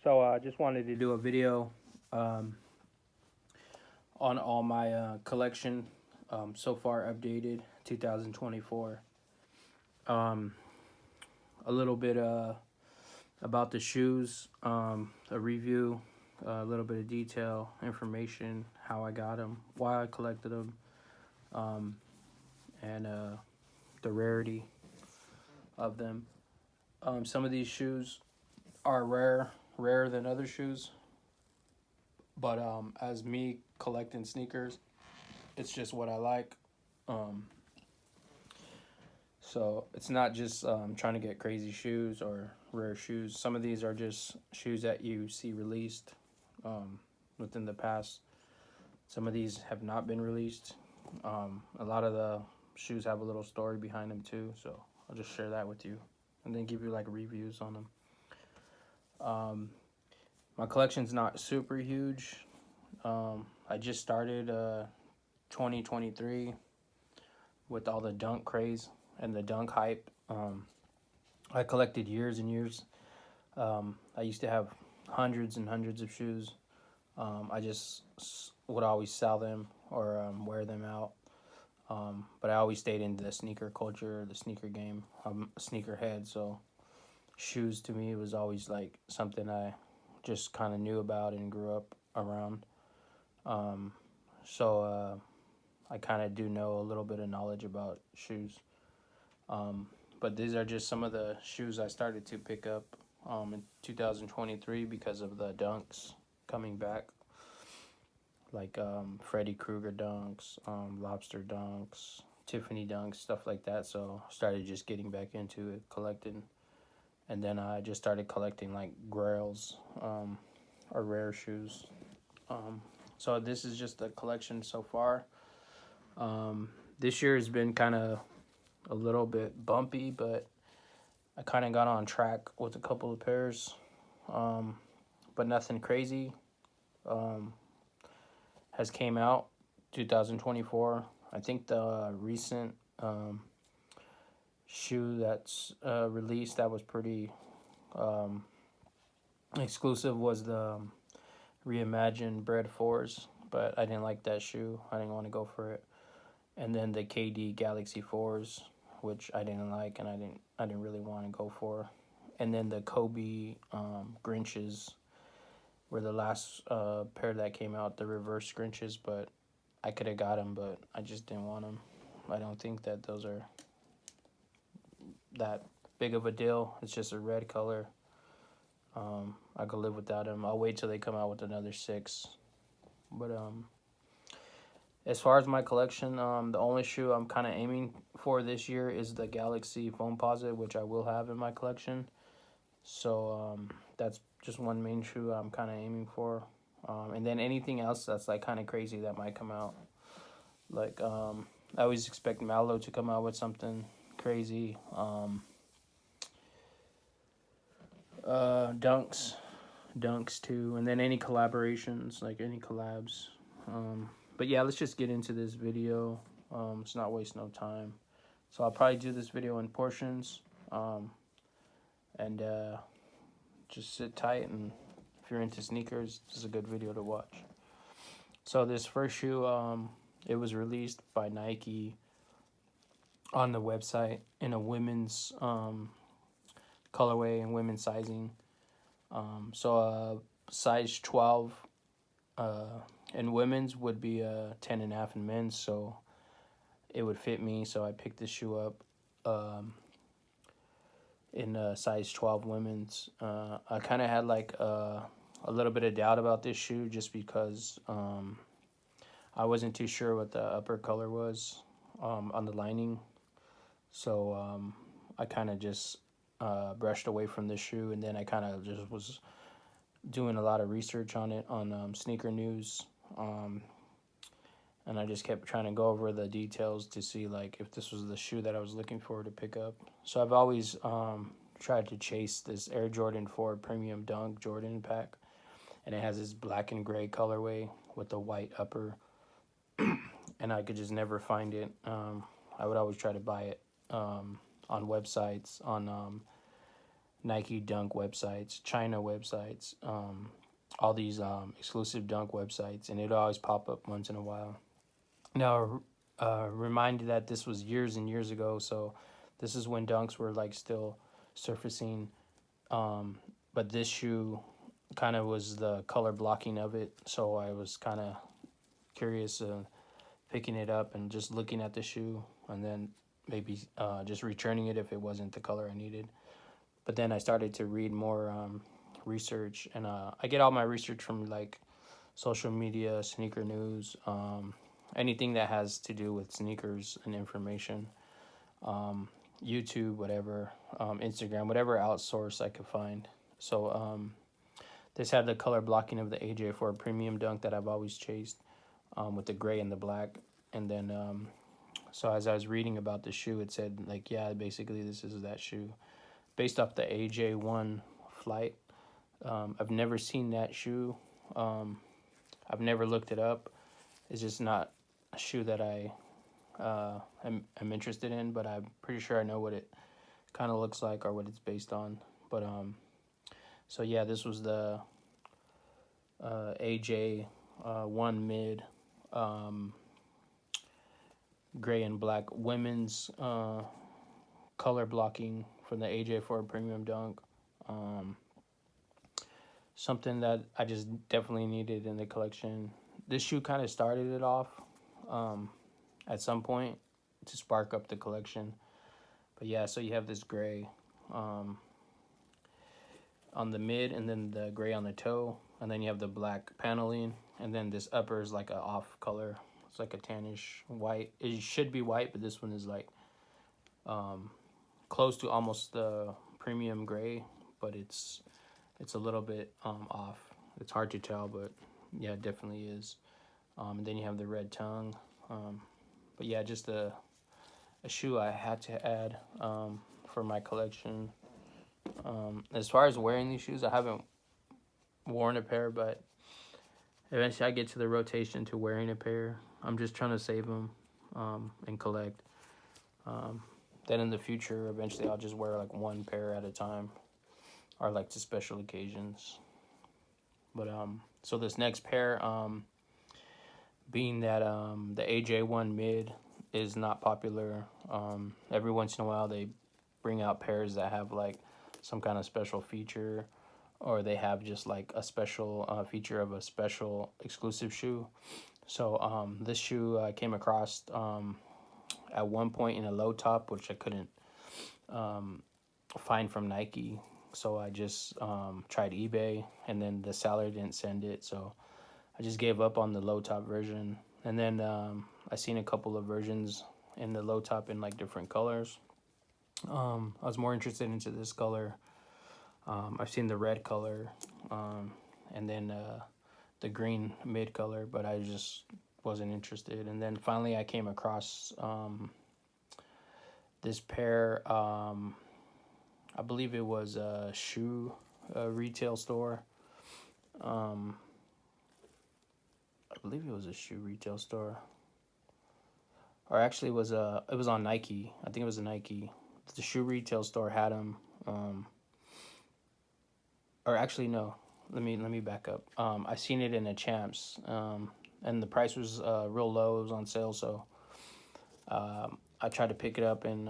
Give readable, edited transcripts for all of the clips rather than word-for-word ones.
So I just wanted to do a video um, on all my collection so far updated 2024. Um, a little bit about the shoes, a review, a little bit of detail, information, how I got them, why I collected them, and the rarity of them. Some of these shoes are rarer than other shoes, but as me collecting sneakers, it's just what I like. Um, so it's not just trying to get crazy shoes or rare shoes. Some of these are just shoes that you see released within the past. Some of these have not been released. A lot of the shoes have a little story behind them too. So I'll just share that with you and then give you like reviews on them. My collection's not super huge. I just started 2023 with all the dunk craze and the dunk hype. I collected years and years. I used to have hundreds and hundreds of shoes. I just would always sell them or wear them out. But I always stayed in the sneaker culture, the sneaker game. I'm a sneakerhead, so shoes to me was always like something I just kind of knew about and grew up around. So I kind of do know a little bit of knowledge about shoes. But these are just some of the shoes I started to pick up in 2023 because of the dunks coming back. Like Freddy Krueger dunks, Lobster dunks, Tiffany dunks, stuff like that. So I started just getting back into it, collecting. And then I just started collecting like grails or rare shoes. So this is just a collection so far. This year has been kind of a little bit bumpy, but I kind of got on track with a couple of pairs, but nothing crazy has came out 2024. I think the recent shoe that's released that was pretty exclusive was the reimagined Bread 4s, but I didn't like that shoe. I didn't want to go for it. And then the KD Galaxy 4s, which I didn't like and I didn't really want to go for. And then the Kobe Grinches were the last pair that came out, the reverse Grinches, but I could have got them, but I just didn't want them. I don't think that those are that big of a deal. It's just a red color. I could live without them. I'll wait till they come out with another 6. But as far as my collection, the only shoe I'm kind of aiming for this year is the Galaxy Foamposite, which I will have in my collection. So that's just one main shoe I'm kind of aiming for. And then anything else that's like kind of crazy that might come out. Like I always expect Mallow to come out with something crazy. Dunks too, and then any collaborations, like any collabs. But yeah, let's just get into this video. Let's not waste no time. So I'll probably do this video in portions, and just sit tight. And if you're into sneakers, this is a good video to watch. So this first shoe, it was released by Nike on the website in a women's colorway and women's sizing. So size 12 in women's would be a 10.5 in men's, so it would fit me. So I picked this shoe up in size 12 women's. I kind of had like a little bit of doubt about this shoe just because I wasn't too sure what the upper color was on the lining. So I kind of just brushed away from this shoe, and then I kind of just was doing a lot of research on it on Sneaker News, and I just kept trying to go over the details to see like if this was the shoe that I was looking for to pick up. So I've always tried to chase this Air Jordan 4 Premium Dunk Jordan pack, and it has this black and gray colorway with the white upper, and I could just never find it. I would always try to buy it on websites, on Nike Dunk websites, China websites, all these exclusive Dunk websites, and it always pop up once in a while. Now, reminded that this was years and years ago, so this is when Dunks were like still surfacing. But this shoe kind of was the color blocking of it, so I was kind of curious, picking it up and just looking at the shoe, and then maybe just returning it if it wasn't the color I needed. But then I started to read more research, and I get all my research from like social media, sneaker news, anything that has to do with sneakers and information, YouTube, whatever, Instagram, whatever outsource I could find. So this had the color blocking of the AJ for a premium dunk that I've always chased, with the gray and the black. And then so as I was reading about the shoe, it said like, yeah, basically this is that shoe based off the AJ1 flight. I've never seen that shoe. I've never looked it up. It's just not a shoe that I'm interested in, but I'm pretty sure I know what it kind of looks like or what it's based on. But so yeah, this was the AJ1 mid, gray and black women's color blocking from the AJ for a premium dunk. Something that I just definitely needed in the collection. This shoe kind of started it off at some point to spark up the collection. But yeah, so you have this gray on the mid, and then the gray on the toe, and then you have the black paneling, and then this upper is like a off color. It's like a tannish white. It should be white, but this one is like close to almost the premium gray, but it's a little bit off. It's hard to tell, but yeah, it definitely is. And then you have the red tongue. But yeah, just a shoe I had to add for my collection. As far as wearing these shoes, I haven't worn a pair, but eventually I get to the rotation to wearing a pair. I'm just trying to save them and collect. Then in the future, eventually I'll just wear like one pair at a time, or like to special occasions. But so this next pair, being that the AJ1 mid is not popular, every once in a while they bring out pairs that have like some kind of special feature, or they have just like a special feature of a special exclusive shoe. So this shoe I came across at one point in a low top, which I couldn't find from Nike. So I just tried eBay, and then the seller didn't send it. So I just gave up on the low top version. And then I seen a couple of versions in the low top in like different colors. I was more interested into this color. I've seen the red color, and then the green mid color, but I just wasn't interested. And then finally I came across this pair. I believe it was a shoe retail store. I believe it was a shoe retail store, or actually it was on Nike. I think it was a Nike. The shoe retail store had them. Or actually no. Let me back up. I seen it in a Champs, and the price was real low. It was on sale, so I tried to pick it up in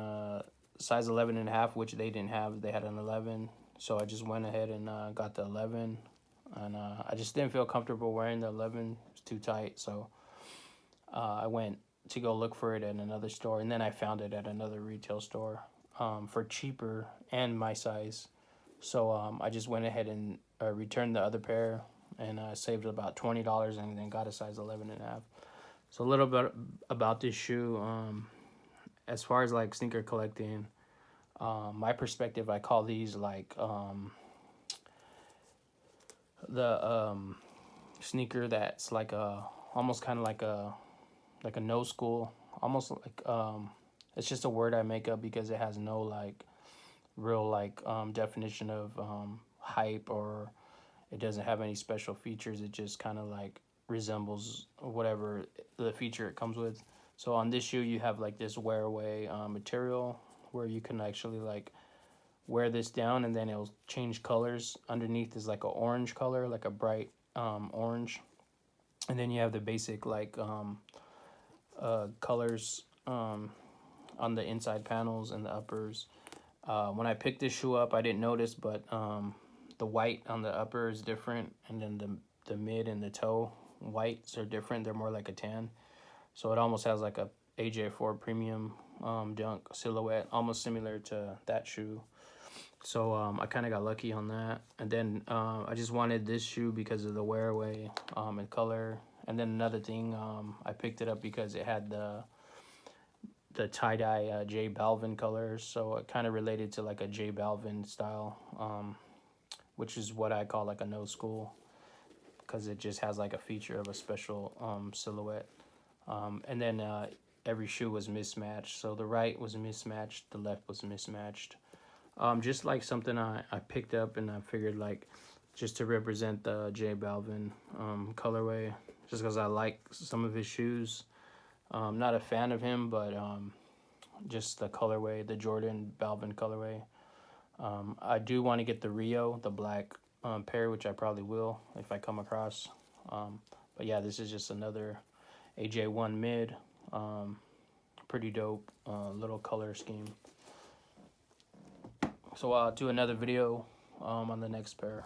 size 11.5, which they didn't have. They had an 11, so I just went ahead and got the 11, and I just didn't feel comfortable wearing the 11. It was too tight, so I went to go look for it at another store, and then I found it at another retail store for cheaper and my size. So I just went ahead and returned the other pair, and saved about $20, and then got a size 11.5. So a little bit about this shoe. As far as like sneaker collecting, my perspective, I call these like the sneaker that's like a almost kind of like a no school, almost like it's just a word I make up because it has no like real like definition of hype, or it doesn't have any special features. It just kind of like resembles whatever the feature it comes with. So on this shoe you have like this wear away material where you can actually like wear this down and then it'll change colors. Underneath is like a orange color, like a bright orange, and then you have the basic like colors on the inside panels and the uppers. When I picked this shoe up, I didn't notice, but the white on the upper is different, and then the mid and the toe whites are different. They're more like a tan, so it almost has like a AJ4 premium dunk silhouette, almost similar to that shoe. So I kind of got lucky on that. And then I just wanted this shoe because of the wear away and color. And then another thing, I picked it up because it had the tie-dye J Balvin colors, so it kind of related to like a J Balvin style, which is what I call like a no school, because it just has like a feature of a special silhouette. And then every shoe was mismatched, so the right was mismatched, the left was mismatched. Just like something I picked up, and I figured like just to represent the J Balvin colorway, just because I like some of his shoes. Not a fan of him, but just the colorway, the Jordan Balvin colorway. I do want to get the Rio, the black pair, which I probably will if I come across. But yeah, this is just another AJ1 mid. Pretty dope little color scheme. So I'll do another video on the next pair.